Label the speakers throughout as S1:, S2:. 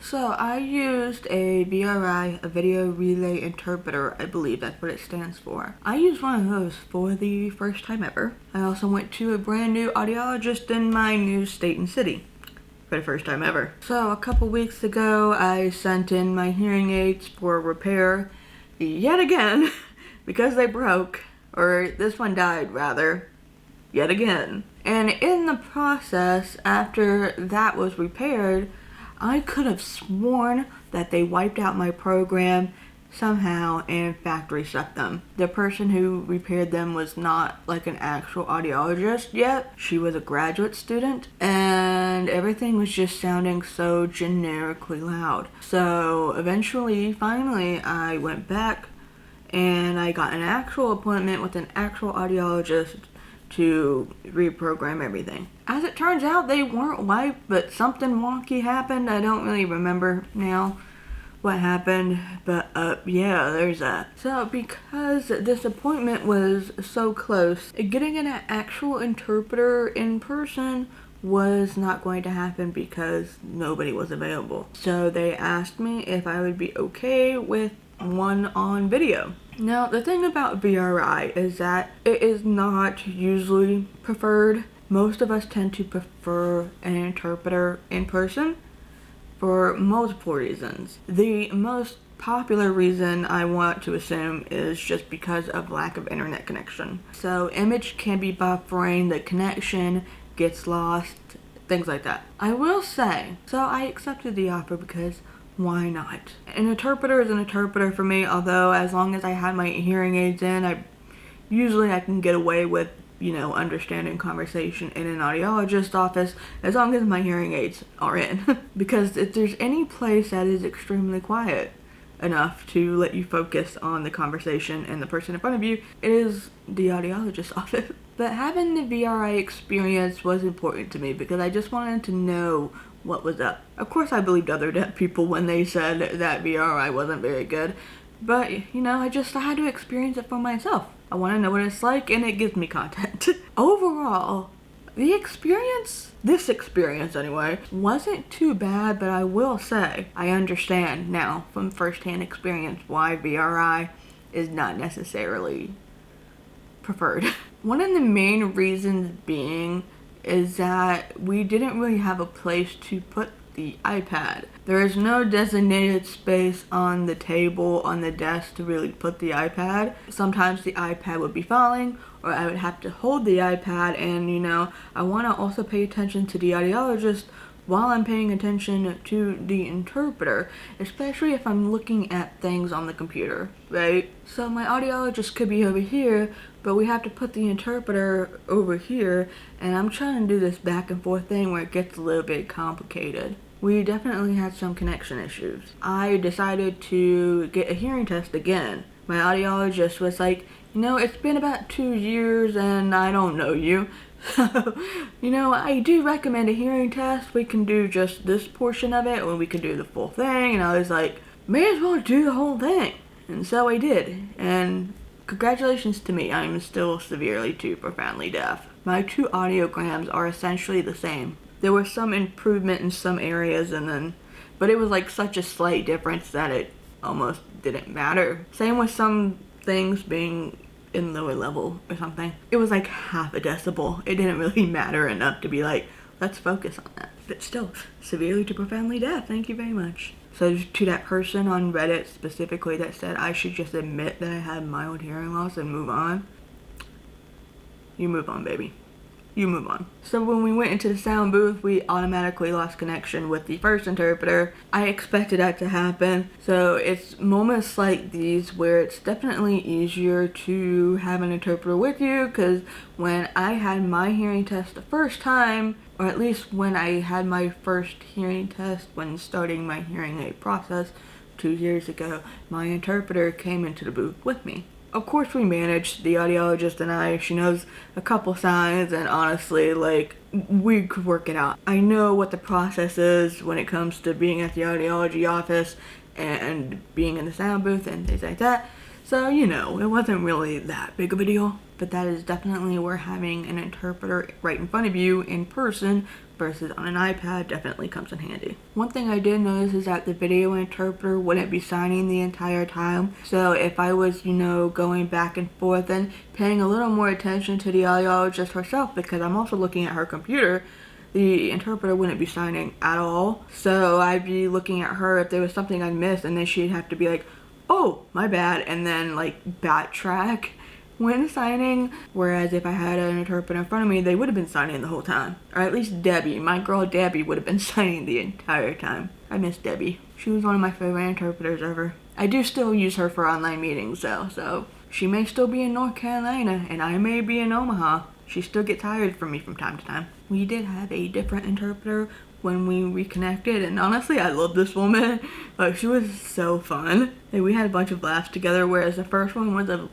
S1: So I used a VRI, a video relay interpreter, I believe that's what it stands for. I used one of those for the first time ever. I also went to a brand new audiologist in my new state and city for the first time ever. So a couple weeks ago, I sent in my hearing aids for repair yet again because they broke, or this one died rather, yet again. And in the process, after that was repaired, I could have sworn that they wiped out my program somehow and factory set them. The person who repaired them was not like an actual audiologist yet. She was a graduate student, and everything was just sounding so generically loud. So eventually, finally, I went back and I got an actual appointment with an actual audiologist to reprogram everything. As it turns out, they weren't wiped, but something wonky happened. I don't really remember now what happened, but yeah, there's that. So because this appointment was so close, getting an actual interpreter in person was not going to happen because nobody was available. So they asked me if I would be okay with one on video. Now, the thing about VRI is that it is not usually preferred. Most of us tend to prefer an interpreter in person for multiple reasons. The most popular reason I want to assume is just because of lack of internet connection. So image can be buffering, the connection gets lost, things like that. I will say, so I accepted the offer because why not? An interpreter is an interpreter for me, although as long as I had my hearing aids in, I can get away with, understanding conversation in an audiologist's office as long as my hearing aids are in. Because if there's any place that is extremely quiet enough to let you focus on the conversation and the person in front of you, it is the audiologist's office. But having the VRI experience was important to me because I just wanted to know what was up. Of course, I believed other deaf people when they said that VRI wasn't very good, but I had to experience it for myself. I want to know what it's like, and it gives me content. Overall, this experience anyway, wasn't too bad, but I will say, I understand now from firsthand experience why VRI is not necessarily preferred. One of the main reasons being is that we didn't really have a place to put the iPad. There is no designated space on the table, on the desk to really put the iPad. Sometimes the iPad would be falling, or I would have to hold the iPad, and I want to also pay attention to the audiologist while I'm paying attention to the interpreter, especially if I'm looking at things on the computer, right? So my audiologist could be over here, but we have to put the interpreter over here, and I'm trying to do this back and forth thing where it gets a little bit complicated. We definitely had some connection issues. I decided to get a hearing test again. My audiologist was like, it's been about 2 years and I don't know you. So, I do recommend a hearing test. We can do just this portion of it, or we can do the full thing. And I was like, may as well do the whole thing. And so I did. And congratulations to me, I'm still severely to profoundly deaf. My 2 audiograms are essentially the same. There was some improvement in some areas, but it was like such a slight difference that it almost didn't matter. Same with some things being in lower level or something. It was like half a decibel. It didn't really matter enough to be like, let's focus on that. But still, severely to profoundly deaf, thank you very much. So to that person on Reddit specifically that said I should just admit that I had mild hearing loss and move on, you move on, baby. You move on. So when we went into the sound booth, we automatically lost connection with the first interpreter. I expected that to happen. So it's moments like these where it's definitely easier to have an interpreter with you, because when I had my hearing test the first time, or at least when I had my first hearing test when starting my hearing aid process 2 years ago, my interpreter came into the booth with me. Of course, we managed, the audiologist and I. She knows a couple signs, and honestly, we could work it out. I know what the process is when it comes to being at the audiology office and being in the sound booth and things like that. So, it wasn't really that big of a deal. But that is definitely where having an interpreter right in front of you in person versus on an iPad definitely comes in handy. One thing I did notice is that the video interpreter wouldn't be signing the entire time. So if I was, going back and forth and paying a little more attention to the audiologist herself, because I'm also looking at her computer, the interpreter wouldn't be signing at all. So I'd be looking at her if there was something I missed, and then she'd have to be like, oh, my bad, and then like backtrack when signing. Whereas if I had an interpreter in front of me, they would have been signing the whole time. Or at least Debbie, my girl Debbie, would have been signing the entire time. I miss Debbie. She was one of my favorite interpreters ever. I do still use her for online meetings though, so she may still be in North Carolina and I may be in Omaha. She still gets hired from me from time to time. We did have a different interpreter when we reconnected, and honestly I love this woman. Like, she was so fun. And we had a bunch of laughs together, whereas the first one was a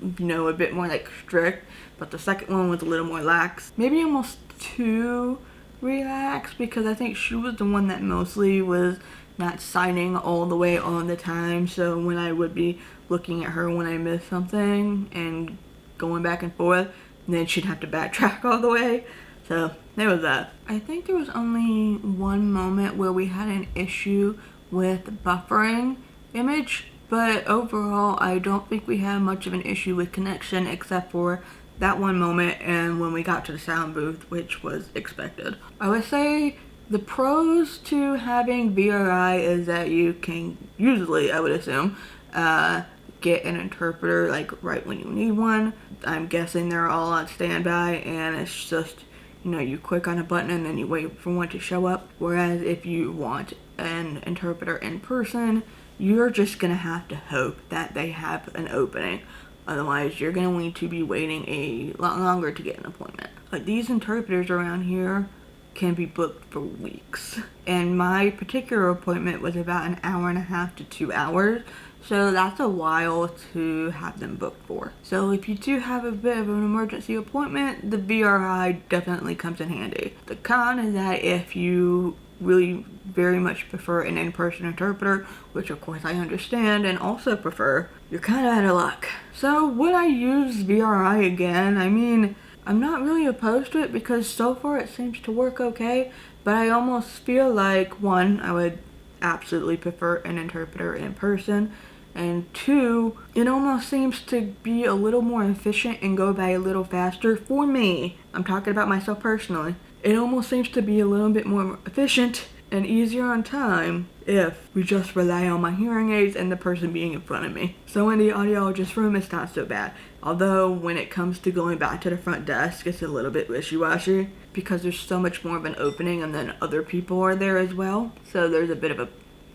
S1: bit more like strict, but the second one was a little more lax. Maybe almost too relaxed, because I think she was the one that mostly was not signing all the way all the time. So when I would be looking at her when I missed something and going back and forth, and then she'd have to backtrack all the way. So there was that. I think there was only one moment where we had an issue with buffering image, but overall I don't think we had much of an issue with connection, except for that one moment and when we got to the sound booth, which was expected. I would say the pros to having VRI is that you can usually, I would assume, get an interpreter like right when you need one. I'm guessing they're all on standby, and it's just, you click on a button and then you wait for one to show up. Whereas if you want an interpreter in person, you're just gonna have to hope that they have an opening. Otherwise, you're gonna need to be waiting a lot longer to get an appointment. Like, these interpreters around here can be booked for weeks. And my particular appointment was about an hour and a half to 2 hours. So that's a while to have them booked for. So if you do have a bit of an emergency appointment, the VRI definitely comes in handy. The con is that if you really very much prefer an in-person interpreter, which of course I understand and also prefer, you're kind of out of luck. So would I use VRI again? I mean, I'm not really opposed to it because so far it seems to work okay, but I almost feel like, one, I would absolutely prefer an interpreter in person, and two, it almost seems to be a little more efficient and go by a little faster for me. I'm talking about myself personally. It almost seems to be a little bit more efficient and easier on time if we just rely on my hearing aids and the person being in front of me. So in the audiologist room, it's not so bad. Although when it comes to going back to the front desk, it's a little bit wishy-washy because there's so much more of an opening and then other people are there as well. So there's a bit of a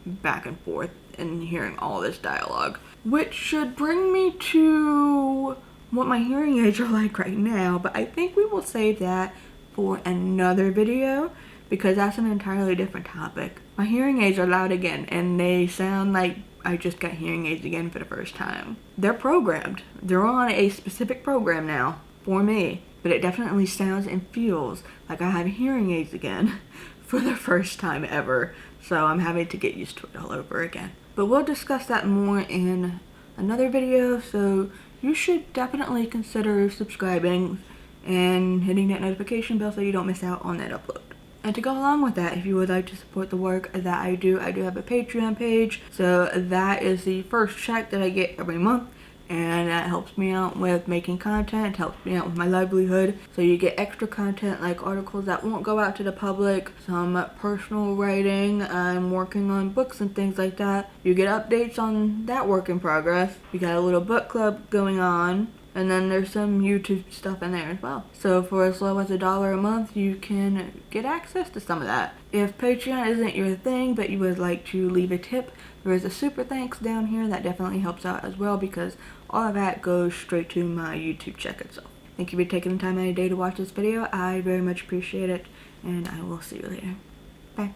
S1: back and forth in hearing all this dialogue. Which should bring me to what my hearing aids are like right now, but I think we will save that for another video because that's an entirely different topic. My hearing aids are loud again and they sound like I just got hearing aids again for the first time. They're programmed. They're on a specific program now for me, but it definitely sounds and feels like I have hearing aids again for the first time ever. So I'm having to get used to it all over again. But we'll discuss that more in another video, so you should definitely consider subscribing and hitting that notification bell so you don't miss out on that upload. And to go along with that, if you would like to support the work that I do have a Patreon page. So that is the first check that I get every month, and that helps me out with making content, helps me out with my livelihood. So you get extra content like articles that won't go out to the public, some personal writing, I'm working on books and things like that. You get updates on that work in progress. We got a little book club going on, and then there's some YouTube stuff in there as well. So for as low as $1 a month, you can get access to some of that. If Patreon isn't your thing, but you would like to leave a tip, there is a super thanks down here that definitely helps out as well, because all of that goes straight to my YouTube check itself. Thank you for taking the time out of your day to watch this video. I very much appreciate it, and I will see you later. Bye.